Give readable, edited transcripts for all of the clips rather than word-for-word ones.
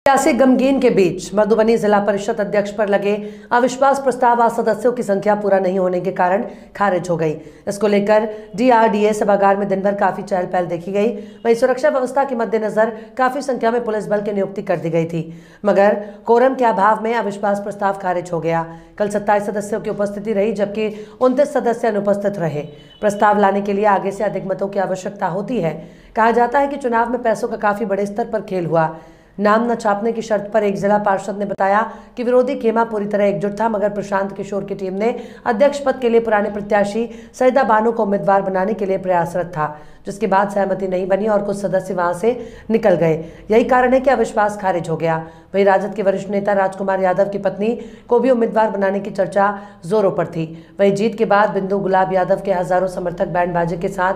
सियासी गमगीन के बीच मधुबनी जिला परिषद अध्यक्ष पर लगे अविश्वास प्रस्ताव आज सदस्यों की संख्या पूरा नहीं होने के कारण खारिज हो गई। इसको लेकर DRDA सभागार में दिन भर काफी चहल पहल देखी गई। वहीं सुरक्षा व्यवस्था के मद्देनजर काफी संख्या में पुलिस बल की नियुक्ति कर दी गई थी, मगर कोरम के अभाव में अविश्वास प्रस्ताव खारिज हो गया। कल 27 सदस्यों की उपस्थिति रही, जबकि 29 सदस्य अनुपस्थित रहे। प्रस्ताव लाने के लिए आगे से अधिक मतों की आवश्यकता होती है। कहा जाता है कि चुनाव में पैसों का काफी बड़े स्तर पर खेल हुआ। नाम न छापने की शर्त पर एक जिला पार्षद ने बताया कि विरोधी खेमा पूरी तरह एकजुट था, मगर प्रशांत किशोर की टीम ने अध्यक्ष पद के लिए पुराने प्रत्याशी सईदा बानो को उम्मीदवार बनाने के लिए प्रयासरत था, जिसके बाद सहमति नहीं बनी और कुछ सदस्य वहां से निकल गए। यही कारण है कि अविश्वास खारिज हो गया। वहीं राजद के वरिष्ठ नेता राजकुमार यादव की पत्नी को भी उम्मीदवार बनाने की चर्चा जोरों पर थी। वहीं जीत के बाद बिंदु गुलाब यादव के हजारों समर्थक बैंड बाजे के साथ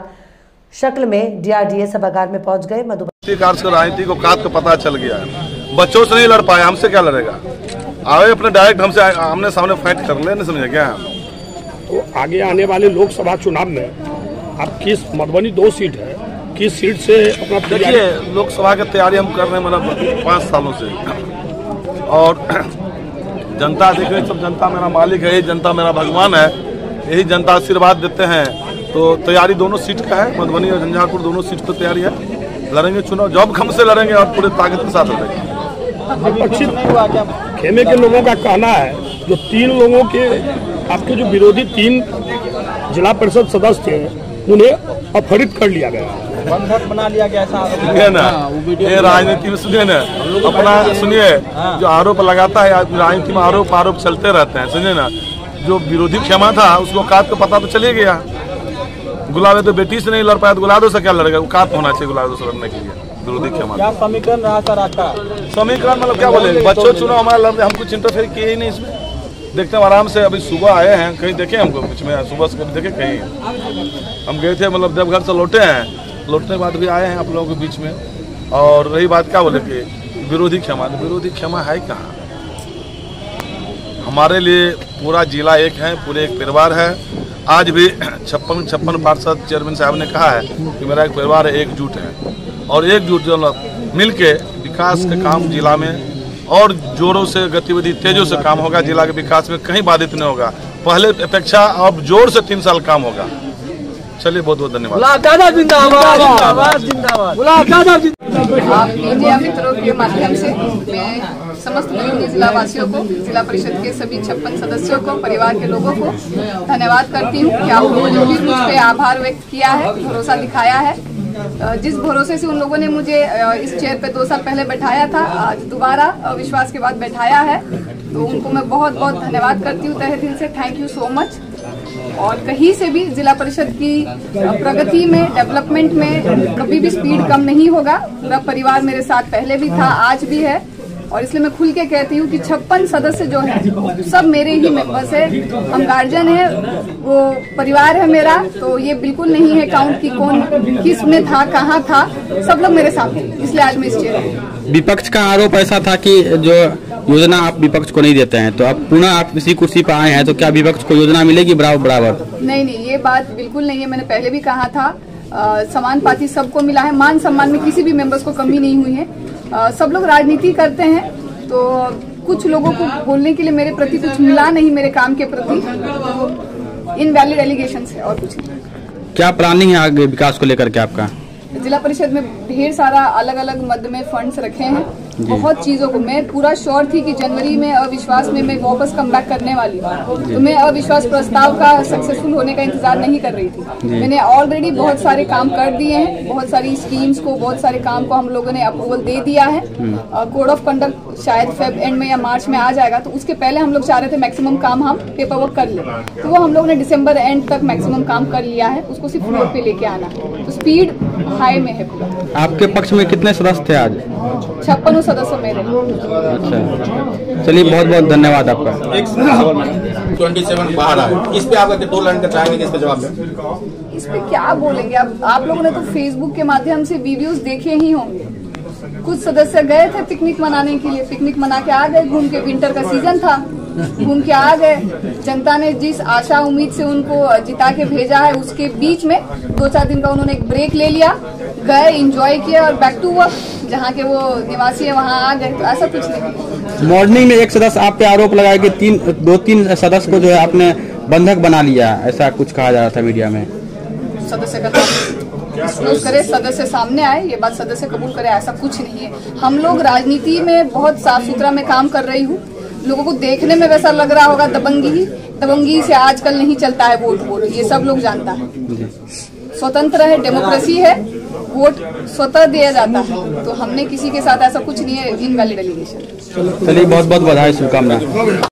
शक्ल में DRDA सभागार में पहुंच गए। मधुबनी राजनीति को काट का पता चल गया है। बच्चों से नहीं लड़ पाया, हमसे क्या लड़ेगा? आगे अपने डायरेक्ट हमसे आमने सामने फाइट कर ले, नहीं समझे क्या? तो आगे आने वाले लोकसभा चुनाव में अब किस मधुबनी 2 सीट है, किस सीट से अपना? देखिए, लोकसभा की तैयारी हम कर रहे हैं मतलब 5 सालों से, और जनता देख रही, सब जनता मेरा मालिक है, जनता मेरा भगवान है, यही जनता आशीर्वाद देते हैं। तो तैयारी दोनों सीट का है, मधुबनी और झंझारपुर दोनों सीट पर तैयारी है। लड़ेंगे चुनाव, जब हम से लड़ेंगे और पूरे ताकत के साथ लड़ेंगे। विपक्षी खेमे के लोगों का कहना है, जो 3 लोगों के आपके जो विरोधी 3 जिला परिषद सदस्य थे, उन्हें अपहरित कर लिया गया, बंधक बना लिया गया। सुनिए ना, ये राजनीति में सुनिए ना, अपना सुनिए, जो आरोप लगाता है राजनीति में, आरोप चलते रहते हैं। सुनिए ना, जो विरोधी क्षमा था उसको काट का पता तो चले गया। गुलाबे तो बेटी से नहीं लड़ पाया, तो गुलाबो से क्या लड़ेगा? वो काट होना चाहिए गुलाबो से लड़ने के लिए। विरोधी क्षमा क्या समीकरण रहा सर आपका? समीकरण मतलब क्या बोले, बच्चों चुनाव हमारा लड़ने, हम कुछ इंटरफेयर किए ही नहीं इसमें। देखते हैं आराम से। अभी सुबह आए हैं, कहीं देखे हमको कुछ में, सुबह से देखे कहीं हम गए थे, मतलब जब घर से लौटे हैं, लौटने के बाद भी आए हैं आप लोगों के बीच में। और रही बात क्या बोले कि विरोधी क्षमा, विरोधी क्षमा है कहाँ? हमारे लिए पूरा जिला एक है, पूरे एक परिवार है। आज भी 56 पार्षद चेयरमैन साहब ने कहा है कि मेरा एक परिवार है, एकजुट है, और एकजुट जो मिल के विकास के काम जिला में और जोरों से गतिविधि तेजों से काम होगा। जिला के विकास में कहीं बाधित नहीं होगा, पहले अपेक्षा अब जोर से 3 साल काम होगा। चलिए, बहुत बहुत धन्यवाद। आप मीडिया मित्रों के माध्यम से मैं समस्त मधुबनी जिला वासियों को, जिला परिषद के सभी 56 सदस्यों को, परिवार के लोगों को धन्यवाद करती हूँ कि आप लोगों ने भी मुझ पे आभार व्यक्त किया है, भरोसा दिखाया है। जिस भरोसे से उन लोगों ने मुझे इस चेयर पे 2 साल पहले बैठाया था, आज दोबारा विश्वास के बाद बैठाया है, तो उनको मैं बहुत बहुत धन्यवाद करती हूँ तहे दिल से। Thank you so much. और कहीं से भी जिला परिषद की प्रगति में, डेवलपमेंट में कभी भी स्पीड कम नहीं होगा। पूरा परिवार मेरे साथ पहले भी था, आज भी है, और इसलिए मैं खुल के कहती हूँ कि 56 सदस्य जो है सब मेरे ही मेंबर्स है। हम गार्जियन है, वो परिवार है मेरा, तो ये बिल्कुल नहीं है काउंट की कौन किस में था, कहाँ था, सब लोग मेरे साथ हैं, इसलिए आज मैं इस चेयर हूँ। विपक्ष का आरोप ऐसा था कि जो योजना आप विपक्ष को नहीं देते हैं, तो अब पुनः आप इसी कुर्सी पर आए हैं, तो क्या विपक्ष को योजना मिलेगी बराबर? नहीं, ये बात बिल्कुल नहीं है। मैंने पहले भी कहा था, समान पाती सबको मिला है, मान सम्मान में किसी भी मेंबर्स को कमी नहीं हुई है। सब लोग राजनीति करते हैं, तो कुछ लोगों को बोलने के लिए मेरे प्रति कुछ मिला नहीं, मेरे काम के प्रति, तो इनवैलिड एलिगेशंस है और कुछ नहीं। क्या प्लानिंग है आगे विकास को लेकर के आपका? जिला परिषद में ढेर सारा अलग अलग मद में फंड्स रखे हैं, बहुत चीजों को। मैं पूरा श्योर थी कि जनवरी में अविश्वास में मैं वापस कम बैक करने वाली हूँ, तो मैं अविश्वास प्रस्ताव का सक्सेसफुल होने का इंतजार नहीं कर रही थी। मैंने ऑलरेडी बहुत सारे काम कर दिए हैं, बहुत सारी स्कीम्स को, बहुत सारे काम को हम लोगों ने अप्रूवल दे दिया है। कोड ऑफ कंडक्ट शायद फेब एंड में या मार्च में आ जाएगा, तो उसके पहले हम लोग चाह रहे थे मैक्सिमम काम हम पेपर वर्क कर ले, तो वो हम लोग ने दिसंबर एंड तक मैक्सिमम काम कर लिया है। उसको सिर्फ फ्लोर पे लेके आना है, तो स्पीड हाई में है पूरा। आपके पक्ष में कितने सदस्य थे आज? 56 सदस्य मेरे। अच्छा, चलिए, बहुत बहुत धन्यवाद आपका। 27 बाहर आए, इस पे आप 2 लाइन का चाहेंगे, इस पे जवाब दें। इस पे क्या बोलेंगे? आप लोगों ने तो फेसबुक के माध्यम से वीडियोस देखे ही होंगे। कुछ सदस्य गए थे पिकनिक मनाने के लिए, पिकनिक मना के आ गए घूम के, विंटर का सीजन था, घूम के आ गए। जनता ने जिस आशा उम्मीद से उनको जिता के भेजा है, उसके बीच में 2-4 दिन का उन्होंने एक ब्रेक ले लिया, गए, एंजॉय किया और बैक टू वर्क। जहाँ के वो निवासी है वहाँ आ गए, तो ऐसा कुछ नहीं। मॉर्निंग में एक सदस्य आप पे आरोप लगाया कि 2-3 सदस्य को जो है आपने बंधक बना लिया, ऐसा कुछ कहा जा रहा था मीडिया में। सदस्य का डिस्क्लोज करे, सदस्य सामने आए, ये बात सदस्य कबूल करे, ऐसा कुछ नहीं है। हम लोग राजनीति में बहुत साफ सुथरा में काम कर रही हूँ। लोगों को देखने में वैसा लग रहा होगा दबंगी से आजकल नहीं चलता है वोट, ये सब लोग जानता है। स्वतंत्र है, डेमोक्रेसी है, वोट स्वतः दिया जाता है। तो हमने किसी के साथ ऐसा कुछ नहीं है, इनवैलिड एलिगेशन। चलिए, बहुत बहुत बधाई, शुभकामनाएं।